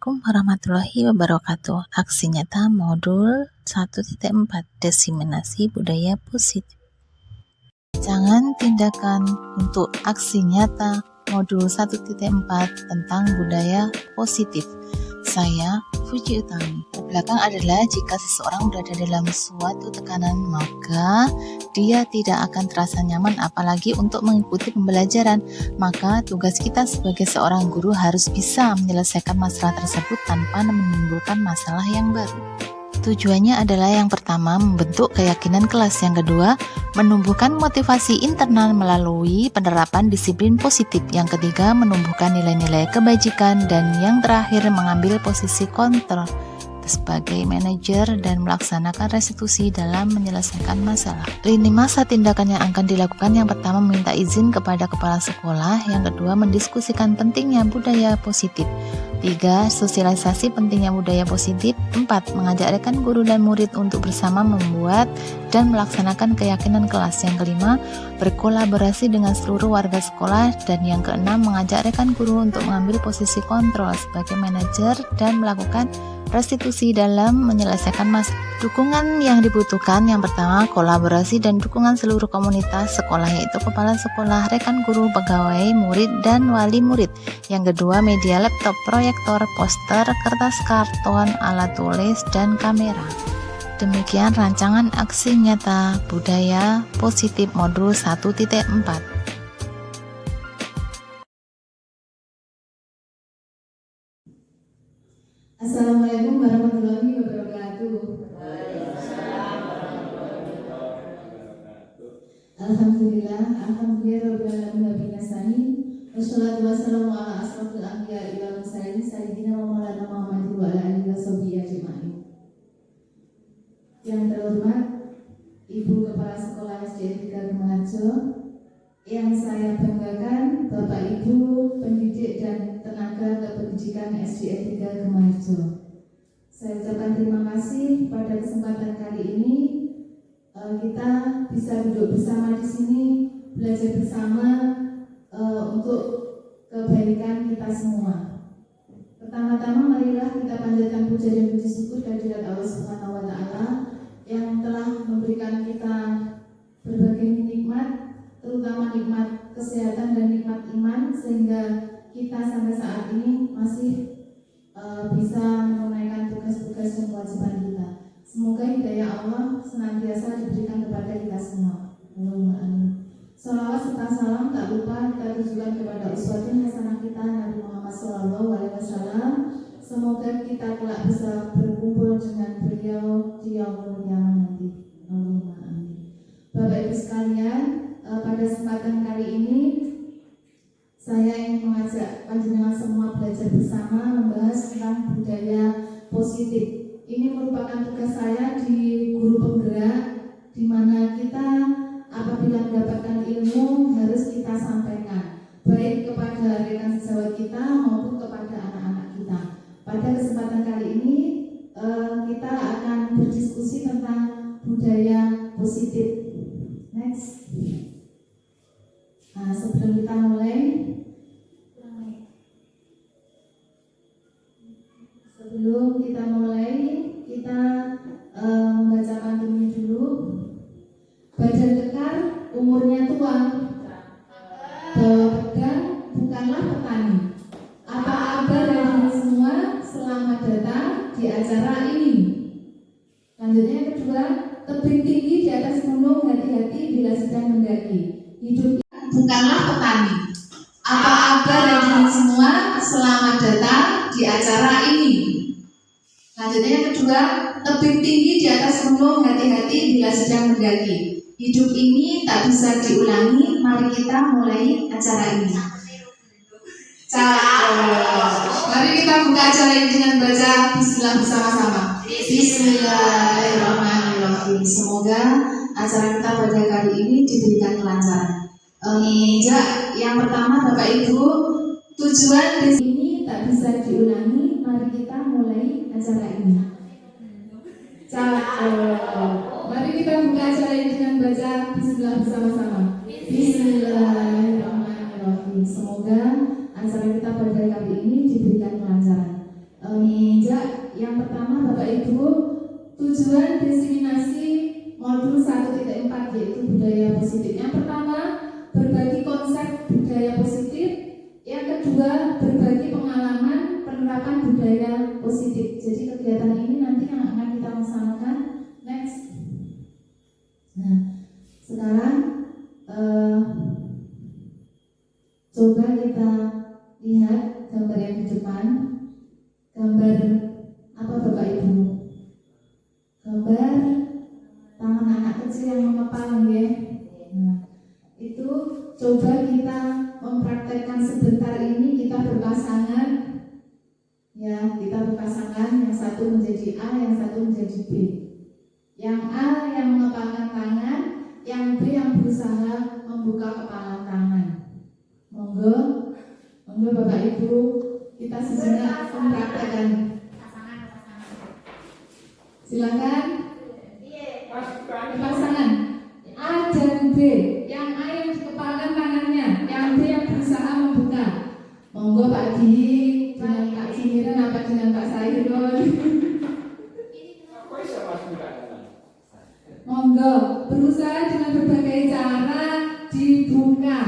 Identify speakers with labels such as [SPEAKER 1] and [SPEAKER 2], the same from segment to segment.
[SPEAKER 1] Assalamualaikum warahmatullahi wabarakatuh. Aksi nyata modul 1.4 Diseminasi budaya positif. Jangan tindakan untuk aksi nyata modul 1.4 tentang budaya positif. Saya Fuji Utami. Belakang adalah jika seseorang berada dalam suatu tekanan, maka dia tidak akan terasa nyaman apalagi untuk mengikuti pembelajaran. Maka tugas kita sebagai seorang guru harus bisa menyelesaikan masalah tersebut tanpa menimbulkan masalah yang baru. Tujuannya adalah yang pertama, membentuk keyakinan kelas. Yang kedua, menumbuhkan motivasi internal melalui penerapan disiplin positif. Yang ketiga, menumbuhkan nilai-nilai kebajikan. Dan yang terakhir, mengambil posisi kontrol sebagai manajer dan melaksanakan restitusi dalam menyelesaikan masalah. Lini masa tindakan yang akan dilakukan: yang pertama, meminta izin kepada kepala sekolah. Yang kedua, mendiskusikan pentingnya budaya positif. 3. Sosialisasi pentingnya budaya positif. 4. Mengajak rekan guru dan murid untuk bersama membuat dan melaksanakan keyakinan kelas. Yang kelima, berkolaborasi dengan seluruh warga sekolah. Dan yang keenam, mengajak rekan guru untuk mengambil posisi kontrol sebagai manajer dan melakukan restitusi dalam menyelesaikan masalah. Dukungan yang dibutuhkan: yang pertama, kolaborasi dan dukungan seluruh komunitas sekolah, yaitu kepala sekolah, rekan guru, pegawai, murid, dan wali murid. Yang kedua, media laptop, proyektor, poster, kertas karton, alat tulis, dan kamera. Demikian rancangan aksi nyata budaya positif modul 1.4.
[SPEAKER 2] Assalamualaikum warahmatullahi wabarakatuh. Alhamdulillah rabbil alamin wa bihi nasta'in. Wassalatu wassalamu ala asrofil anbiya'i wal mursalin sayyidina wa maulana Muhammadin wa ala alihi washabihi ajma'in. Yang terhormat Ibu Kepala Sekolah SD 3 Gemarjo, yang saya banggakan Bapak Ibu pendidik dan tenaga kependidikan SD 3 Gemarjo. Saya ucapkan terima kasih pada kesempatan kali ini kita bisa duduk bersama di sini, belajar bersama untuk kebaikan kita semua. Pertama-tama marilah kita panjatkan puja dan puji syukur kehadirat Allah Subhanahu wa taala yang telah memberikan kita berbagai nikmat, terutama nikmat kesehatan dan nikmat iman, sehingga kita sampai saat ini masih bisa menunaikan tugas-tugas dan kewajiban kita. Semoga hidayah Allah senantiasa diberikan kepada kita semua. Allahumma amin. Salawat serta salam tak lupa kita tujukan kepada uswatun hasanah kita Nabi Muhammad SAW. Semoga kita kelak bisa berkumpul dengan beliau di yaumul qiyamah nanti. Allahumma amin. Bapak Ibu sekalian, pada kesempatan kali ini saya ingin mengajak panjenengan semua belajar bersama membahas tentang budaya positif. Ini merupakan tugas saya di guru penggerak, di mana kita apabila mendapatkan ilmu harus kita sampaikan, baik kepada rekan sejawat kita maupun kepada anak-anak kita. Pada kesempatan kali ini kita akan berdiskusi tentang budaya positif. Next. Nah, sebelum kita mulai, kita membaca pantun dulu. Badan kekar, umurnya tua. Bawa pedang, bukanlah petani. Apa kabar dari semua? Selamat datang di acara ini. Lanjutnya yang kedua, tebing tinggi di atas gunung, hati-hati bila sedang mendaki. Hidup bukanlah petani. Apa kabar dari semua? Selamat datang di acara ini. Lanjutnya yang kedua, tebing tinggi di atas gunung, hati-hati bila sedang mendaki. Hidup ini tak bisa diulangi. Mari kita mulai acara ini. Mari kita buka acara ini dengan baca Bismillah bersama-sama. Bismillahirrahmanirrahim. Semoga acara kita pada kali ini diberikan kelancaran. Yang pertama, Bapak Ibu, tujuan di sini tak bisa diulangi. Mari kita mulai acara ini. Mari kita buka acara ini dengan baca Bismillah bersama-sama. Bismillahirrahmanirrahim. Semoga acara kita pada kali ini diberikan kelancaran. budaya positif. Jadi kegiatan ini nanti yang akan kita laksanakan next. Nah, sekarang coba kita lihat gambar yang di depan. Gambar apa Bapak Ibu? Gambar tangan anak kecil yang mengepal ya. Nah, itu coba kita mempraktekkan sebentar ini, kita berpasangan ya, kita berpasangan, yang satu menjadi A, yang satu menjadi B. Yang A yang mengepalkan tangan, yang B yang berusaha membuka kepala tangan. Monggo Bapak Ibu, kita sejenak mempraktekkan. Silakan. Pasangan A dan B, yang A yang dikepalkan tangannya, yang B yang berusaha membuka. Monggo Pak Di, dengan Pak Cimiran apa dengan Pak Sairul. Monggo berusaha dengan berbagai cara dibuka.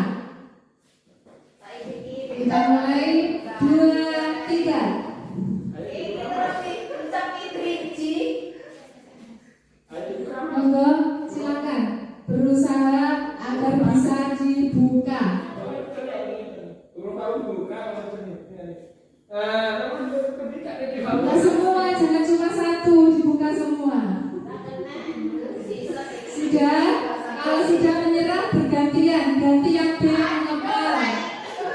[SPEAKER 2] Kita mulai 2, 3. Monggo silakan berusaha agar bisa dibuka. Buka semua, jangan cuma satu, dibuka semua. Sudah? Kalau sudah menyerah bergantian, ganti yang B yang mengepal,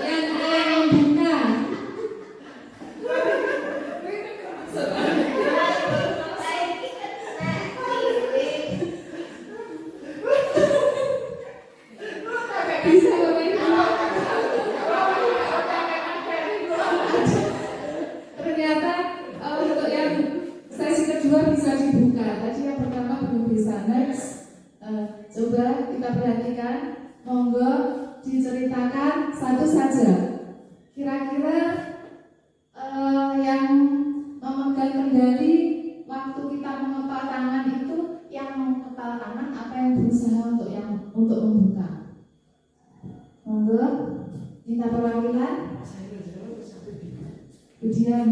[SPEAKER 2] yang A yang membuka. Bisa ternyata untuk yang sesi kedua bisa dibuka. Tadi yang pertama belum bisa. Next, coba kita perhatikan. Monggo diceritakan satu saja. Kira-kira yang memegang kendali waktu kita mengepal tangan itu, yang mengepal tangan apa yang berusaha untuk membuka. Monggo kita perwakilan. Ujian.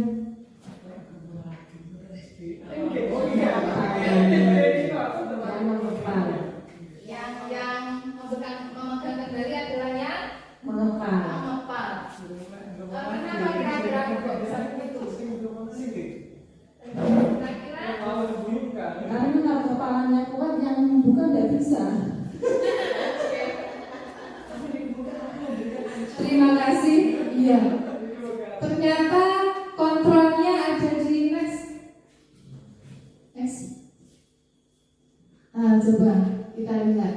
[SPEAKER 2] Yang memegang kendali adalah yang mengepal. Kenapa kira-kira kok bisa begitu? Kira-kira
[SPEAKER 3] karena kalau kepalanya kuat, yang membuka tidak bisa.
[SPEAKER 2] terima kasih. Iya. Ternyata kontrolnya ada di next. Coba kita lihat.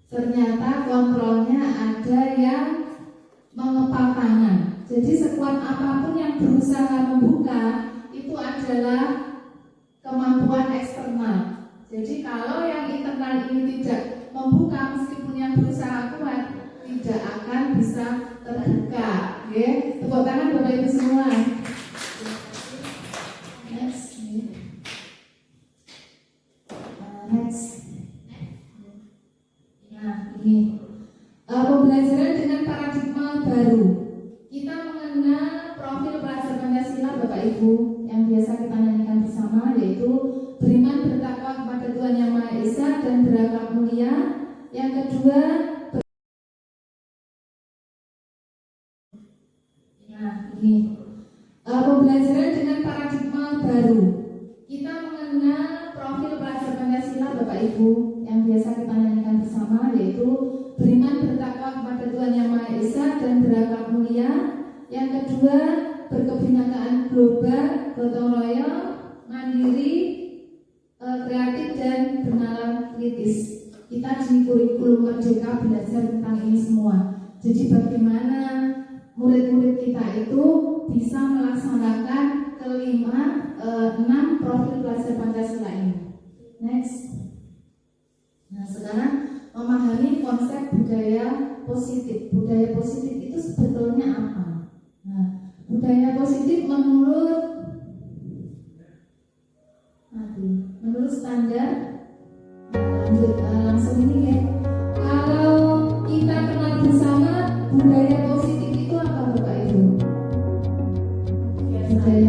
[SPEAKER 2] Ternyata kontrolnya ada yang mengepal tangan. Jadi sekuat apapun yang berusaha membuka, itu adalah kemampuan eksternal. Jadi kalau yang internal ini tidak membuka, meskipun yang berusaha kuat, tidak akan bisa terbuka. Oke, tepuk tangan Bapak Ibu semua. Next. Nah, ini pembelajaran dengan paradigma baru. Kita mengenal profil pelajar Pancasila Bapak Ibu yang biasa kita nyanyikan bersama, yaitu beriman bertakwa kepada Tuhan Yang Maha Esa dan berakhlak mulia. Yang kedua, pembelajaran dengan paradigma baru. Kita mengenal profil pelajar Pancasila Bapak Ibu yang biasa kita nyanyikan bersama, yaitu beriman bertakwa kepada Tuhan Yang Maha Esa dan berakhlak mulia. Yang kedua, berkebinekaan global, gotong royong, mandiri, kreatif dan bernalar kritis. Kita di kurikulum Merdeka belajar tentang ini semua. Jadi bagaimana murid-murid kita itu bisa melaksanakan enam profil pelajar Pancasila ini. Next. Nah, sekarang memahami konsep budaya positif. Budaya positif itu sebetulnya apa? Nah, budaya positif menurut standar, langsung ini ya. Kalau kita kenal bersama, budaya positif itu apa Bapak Ibu? Budaya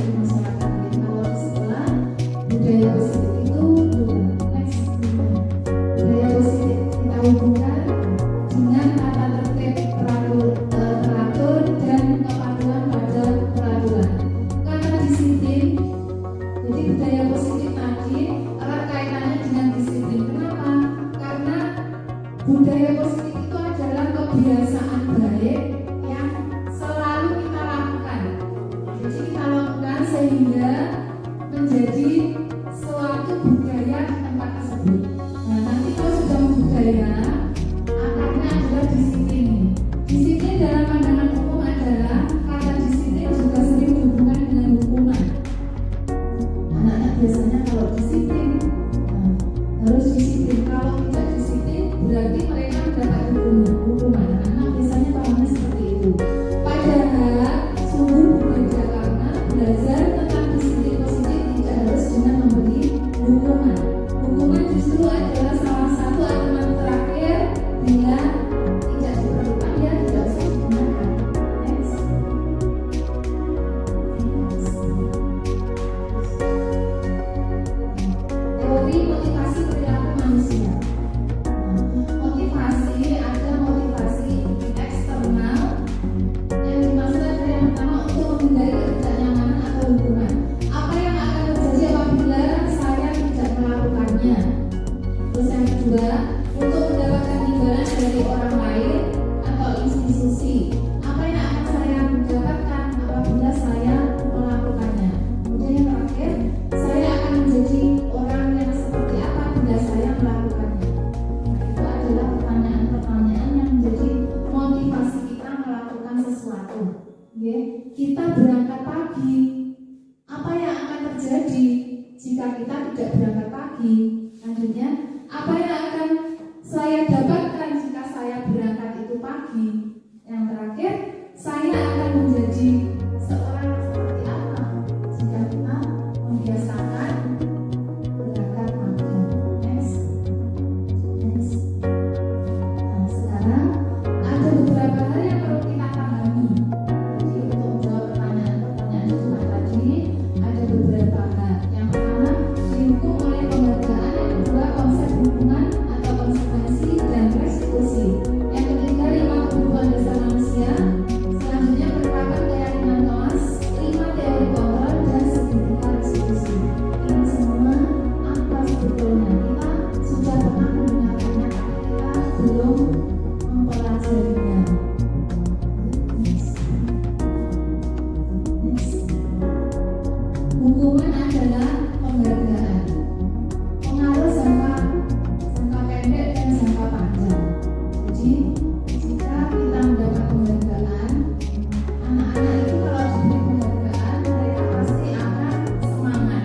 [SPEAKER 2] di masyarakat. Jadi kalau di sekolah budaya positif itu dua. Next, budaya positif kita hubungkan dengan tata tertib teratur dan kepatuhan pada peraturan. Karena disiplin, jadi budaya positif tadi erat kaitannya dengan disiplin. Kenapa? Karena budaya positif itu adalah kebiasaan baik yang selalu kita lakukan. Jadi kita lakukan sehingga menjadi suatu budaya di tempat tersebut. Nah, nanti kalau sudah budaya, akarnya adalah disiplin. Disiplin dalam pandangan hukum adalah kata disiplin juga sering dihubungkan dengan hukuman. Anak-anak biasanya kalau disiplin, harus disiplin. Kalau tidak disiplin, berarti mereka mendapat hukuman. Anak-anak biasanya pahamnya seperti itu. Padahal sungguh berbeda karena belajar tentang disiplin positif tidak harus dengan memberi hukuman. Hukuman justru adalah salah satu aturan terakhir bila tidak diperlukan ya tidak usah digunakan. Next. Teori motivasi perilaku manusia. Motivasi ada motivasi eksternal yang dimaksud adalah yang pertama untuk menghindari ketidaknyamanan atau hukuman. Apa yang akan terjadi apabila saya tidak melakukannya? Terus yang kedua, untuk mendapatkan imbalan dari orang lain atau institusi. Apa yang akan saya dapatkan apabila saya melakukannya? Kemudian yang terakhir, saya akan menjadi orang yang seperti apa bila saya melakukannya. Nah, itu adalah pertanyaan-pertanyaan yang menjadi motivasi kita melakukan sesuatu. Ya, kita berangkat pagi. Apa yang akan terjadi jika kita tidak berangkat pagi? Selanjutnya, apa yang akan saya dapatkan jika saya berangkat itu pagi? Yang terakhir, saya akan menjadi seorang seperti apa jika kita membiasakan berangkat pagi. Next. Nah, sekarang ada beberapa hal yang perlu kita pahami. Jadi untuk menjawab pertanyaan-pertanyaan di depan tadi ada beberapa hal. Yang pertama, dihukum oleh penghargaan. Yang kedua, konsep hukuman atau konsekuensi dan restitusi. Yang ketiga, 5 kebutuhan dasar manusia. Selanjutnya, penerapan keyakinan kelas, 5 teori kontrol dan segitiga restitusi. Ini semua apa sebetulnya? Kita sudah pernah mendengarkannya, tapi kita belum mempelajarinya. Next. Hukuman adalah penghargaan. Pengaruh jangka pendek dan jangka panjang. Jadi jika kita mendapat penghargaan, anak-anak itu kalau diberi penghargaan mereka pasti akan semangat.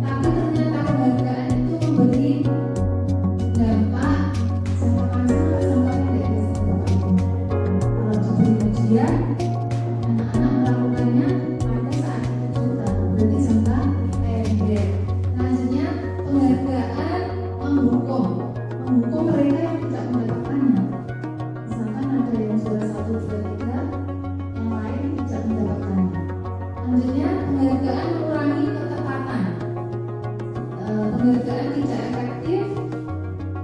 [SPEAKER 2] Tapi ternyata penghargaan itu memberi dampak jangka panjang atau jangka pendek biasanya. Kalau diberi ujian, anak-anak melakukannya pada saat itu juga berarti jangka pendek. Selanjutnya, penghargaan menghukum mereka yang tidak mendapatkannya. Misalkan ada yang juara 1, 2, 3, yang lain tidak mendapatkannya. Selanjutnya, penghargaan mengurangi ketepatan. Penghargaan tidak efektif,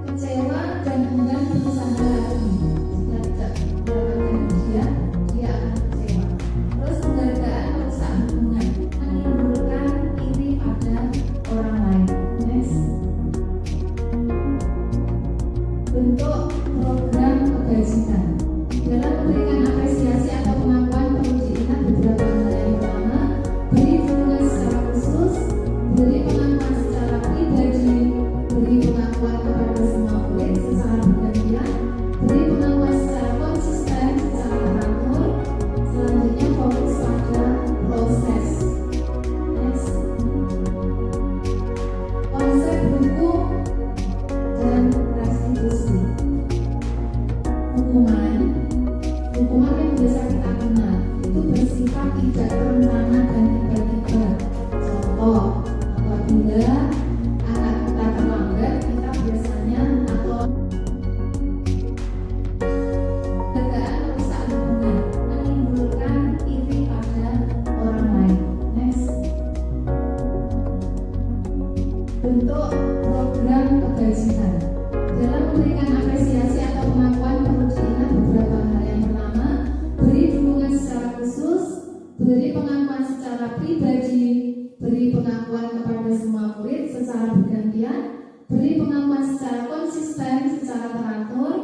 [SPEAKER 2] kecewa dan enggan berusaha lagi. Jika tidak mendapatkan ujian, dia akan kecewa. Terus penghargaan merusak hubungan, menimbulkan iri pada orang lain. Next. Bentuk program kebajikan. Dalam memberikan apresiasi atau pengakuan perlu diingat beberapa hal. Yang pertama, beri dukungan secara khusus, beri pengakuan secara pribadi, beri pengakuan bentuk program kebajikan. Dalam memberikan apresiasi atau pengakuan perlu diingat beberapa hal. Yang pertama, beri dukungan secara khusus, beri pengakuan secara pribadi, beri pengakuan kepada semua murid secara bergantian, beri pengakuan secara konsisten, secara teratur.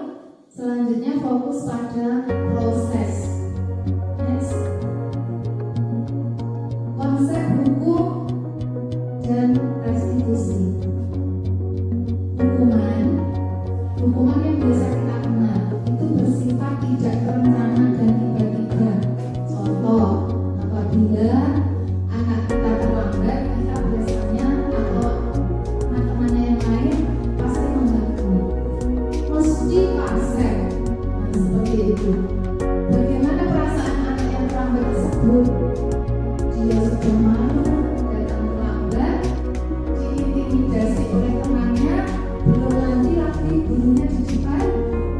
[SPEAKER 2] Selanjutnya fokus pada proses. Next. Konsep hukum dan restitusi. Hukuman yang biasa kita kenal itu bersifat tidak terencana dan tiba-tiba. Contoh, apabila anak kita terlambat, kita biasanya atau teman-temannya yang lain pasti mengganggu. Mesti pasek, seperti itu. Bagaimana perasaan anak yang terlambat tersebut? Dia sudah malu, datang terlambat, diintimidasi oleh temannya, belum lagi gurunya di depan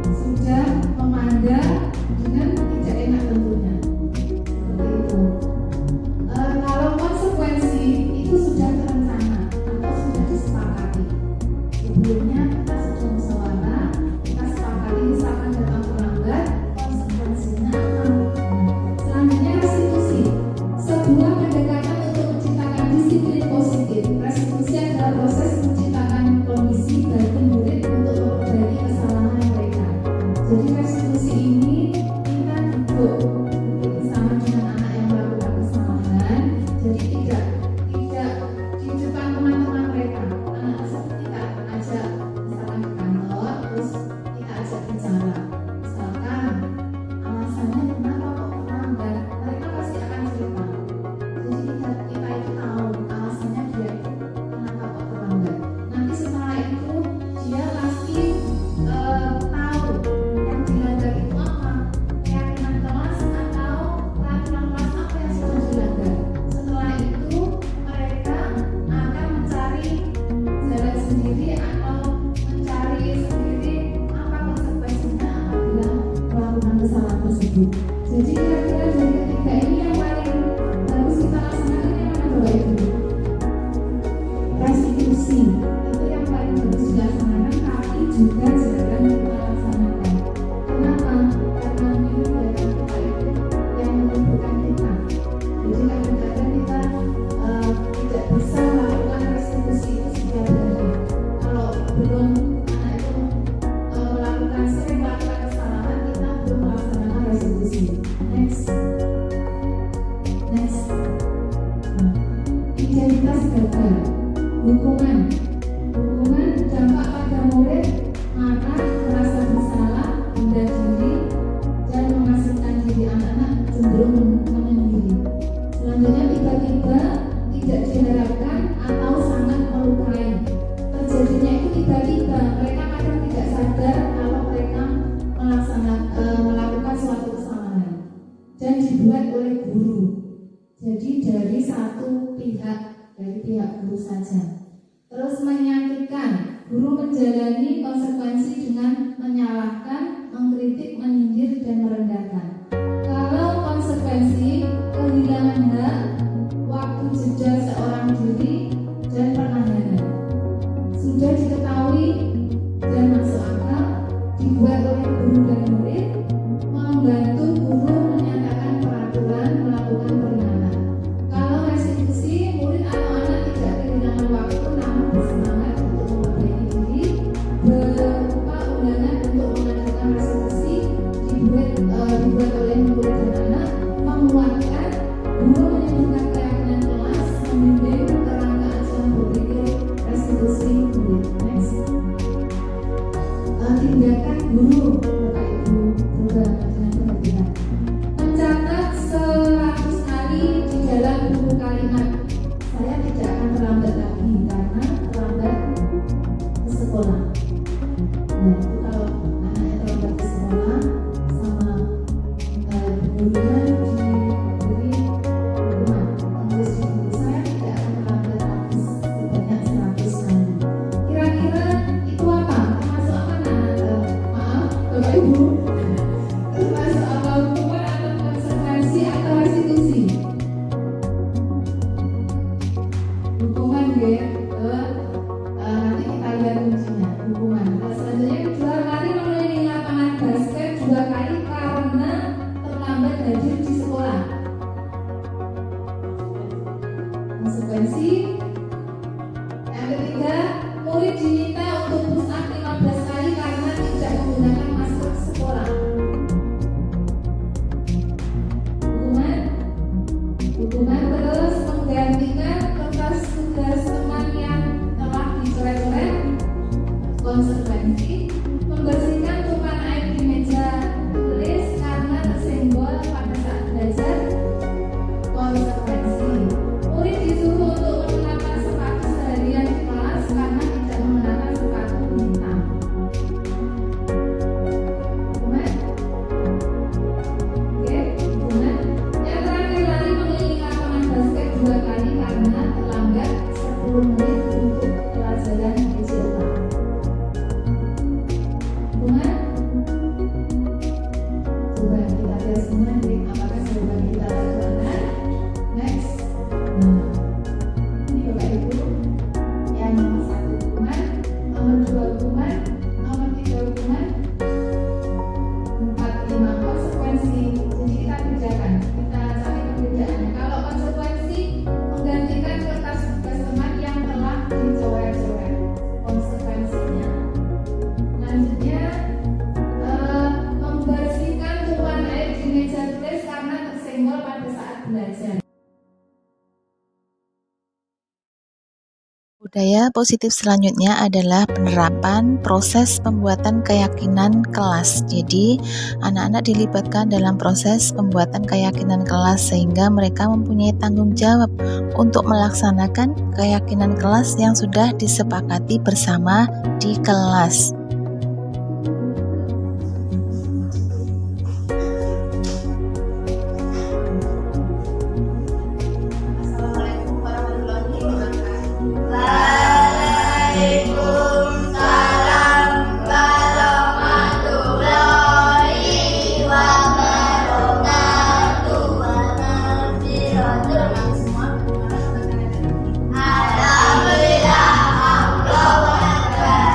[SPEAKER 2] sudah memandang dengan tidak enak tentunya. Seperti itu. Kalau konsekuensi itu sudah terencana atau sudah disepakati. Sebelumnya kita sudah musyawarah, kita sepakati misalkan datang terlambat, konsekuensinya apa? Selanjutnya restitusi. Sebuah pendekatan untuk menciptakan disiplin positif. Restitusi adalah proses menciptakan kondisi bagi murid untuk memperbaiki kesalahan mereka. Jadi restitusi ini kita duduk bersama dengan anak yang melakukan kesalahan. Jadi tidak di depan teman-teman mereka. Anak tersebut kita ajak misalkan ke kantor, terus kita ajak bicara. Misalkan alasannya kenapa kok terlambat, mereka pasti akan cerita. Jadi kita itu tahu alasannya dia itu kenapa kok terlambat. Nanti setelah itu dia pasti tahu yang dilanggar itu apa, keyakinan kelas atau peraturan kelas apa yang sudah dilanggar. Setelah itu mereka akan mencari jalan sendiri atau mencari sendiri apa konsekuensinya apabila melakukan kesalahan tersebut. Jadi kira-kira dari ketiga ini yang paling harus kita laksanakan yang mana Bapak Ibu? Restitusi itu yang paling harus dilaksanakan, tapi juga jarang kita laksanakan. Kenapa? Karena ini dari kita itu yang menentukan kita. Jadi kadang-kadang kita tidak bisa melakukan restitusi itu setiap hari. Kalau belum anak itu sering melakukan kesalahan, kita belum melaksanakan restitusi. Next. Identitas gagal. Hukuman dampak pada murid marah, merasa bersalah, rendah diri, dan mengasingkan diri. Anak-anak cenderung menyendiri. Selanjutnya tiba-tiba, tidak diharapkan atau sangat melukai. Terjadinya itu tiba-tiba, mereka kadang tidak sadar kalau mereka melakukan suatu kesalahan dan dibuat oleh guru. Jadi dari satu pihak, dari pihak guru saja. Terus menyakitkan, guru menjalani konsekuensi dengan menyalahkan, mengkritik, menyindir, dan merendahkan. Kalau konsekuensi kehilangan hak, waktu jeda seorang diri, dan penahanan sudah diketahui dan masuk akal, dibuat oleh guru dan murid, membantu guru menyatakan peraturan, melakukan peringatan. Kalau restitusi, murid atau anak tidak kehilangan waktu namun bersemangat untuk memperbaiki diri, berupa undangan untuk mengajukan restitusi, dibuat oleh murid dan anak, menguatkan guru, menyebutkan keyakinan kelas, membimbing kerangka acuan berpikir restitusi murid. Next. Tindakan guru, Bapak Ibu, coba dengan perhatian. Mencatat 100 kali di dalam buku kalimat. Saya tidak akan terlambat lagi karena terlambat ke sekolah. Nah, itu kalau anaknya terlambat ke sekolah sama gurunya diberi hukuman. Tulis di buku, saya tidak akan terlambat lagi sebanyak 100 kali. Kira-kira itu apa? Termasuk apa, maaf Bapak Ibu? Termasuk apa, hukuman atau konsekuensi atau restitusi? Hukuman ya. konsekuensi. Yang ketiga, murid diminta untuk push up 15 kali karena tidak menggunakan masker sekolah. Hukuman terus menggantikan kertas tugas teman yang telah dicoret-coret. Konsekuensi, membersihkan tumpahan air di meja tulis karena tersenggol pada saat belajar. Konsekuensi, murid disuruh untuk mengenakan sepatu seharian di kelas karena tidak mengenakan sepatu hitam. Hukuman. Oke, hukuman. Yang terakhir lari mengelilingi lapangan basket 2 kali karena terlambat 10 menit untuk pelajaran BCOK. Hukuman. Coba kita lihat semua nih, apakah jawaban kita lakukan? Next. Ini Bapak Ibu, yang nomor 1 hukuman, nomor 2 hukuman, nomor 3 hukuman, 4, 5 konsekuensi. Jadi kita kerjakan, kita cari perbedaannya. Kalau konsekuensi menggantikan kertas tugas teman yang telah dicoret-coret, konsekuensinya. Selanjutnya, membersihkan tumpahan air di meja tulis karena tersenggol pada saat belajar.
[SPEAKER 1] Budaya positif selanjutnya adalah penerapan proses pembuatan keyakinan kelas. Jadi, anak-anak dilibatkan dalam proses pembuatan keyakinan kelas sehingga mereka mempunyai tanggung jawab untuk melaksanakan keyakinan kelas yang sudah disepakati bersama di kelas.
[SPEAKER 4] Assalamualaikum warahmatullahi wabarakatuh. Waalaikumsalam warahmatullahi wabarakatuh. Alhamdulillah, Allah Akbar.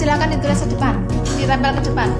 [SPEAKER 2] silakan ditulis ke depan, ditempel ke depan.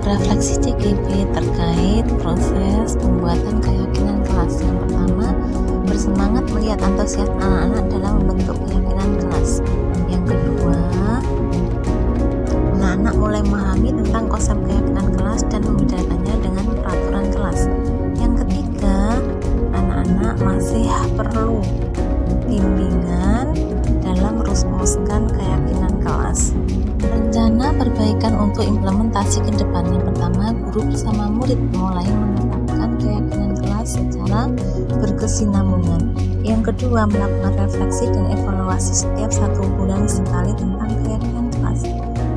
[SPEAKER 1] Refleksi CGP terkait proses pembuatan keyakinan kelas. Yang pertama, bersemangat melihat antusias anak-anak dalam membentuk keyakinan kelas. Yang kedua, anak-anak mulai memahami tentang konsep keyakinan kelas dan membedakannya dengan peraturan kelas. Yang ketiga, anak-anak masih perlu bimbingan dalam merumuskan keyakinan kelas. Rencana perbaikan untuk implementasi ke depan. Yang pertama, guru bersama murid mulai menetapkan keyakinan kelas secara berkesinambungan. Yang kedua, melakukan refleksi dan evaluasi setiap 1 bulan sekali tentang keyakinan kelas.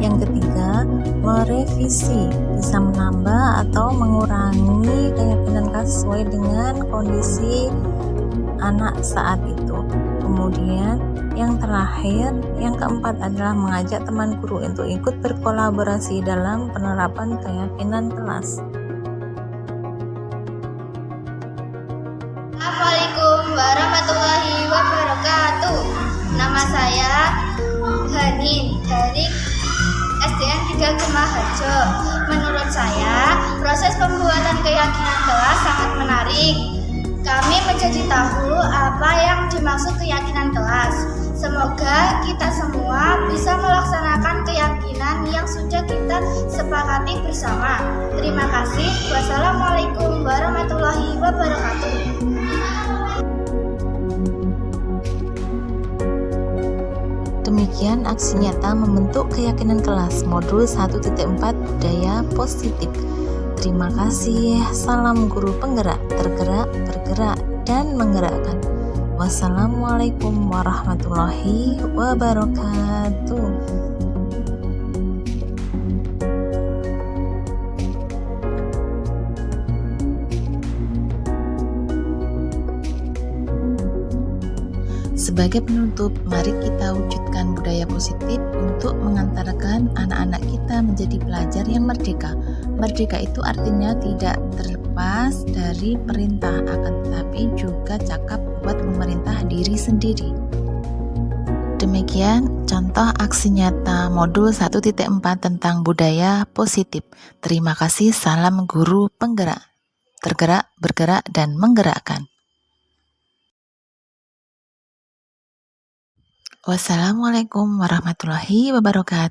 [SPEAKER 1] Yang ketiga, merevisi, bisa menambah atau mengurangi keyakinan kelas sesuai dengan kondisi anak saat itu. Kemudian yang terakhir, yang keempat adalah mengajak teman guru untuk ikut berkolaborasi dalam penerapan keyakinan kelas.
[SPEAKER 4] saya Hanin dari SDN 3 Gemaharjo. Menurut saya, proses pembuatan keyakinan kelas sangat menarik. Kami menjadi tahu apa yang dimaksud keyakinan kelas. Semoga kita semua bisa melaksanakan keyakinan yang sudah kita sepakati bersama. Terima kasih. Wassalamualaikum warahmatullahi wabarakatuh.
[SPEAKER 1] Demikian aksi nyata membentuk keyakinan kelas modul 1.4 budaya positif. Terima kasih. Salam guru penggerak, tergerak, bergerak, dan menggerakkan. Wassalamualaikum warahmatullahi wabarakatuh. Sebagai penutup, mari kita wujudkan budaya positif untuk mengantarkan anak-anak kita menjadi pelajar yang merdeka. Merdeka itu artinya tidak terlepas dari perintah, akan tetapi juga cakap buat memerintah diri sendiri. Demikian contoh aksi nyata modul 1.4 tentang budaya positif. Terima kasih. Salam guru penggerak, tergerak, bergerak, dan menggerakkan. Wassalamualaikum warahmatullahi wabarakatuh.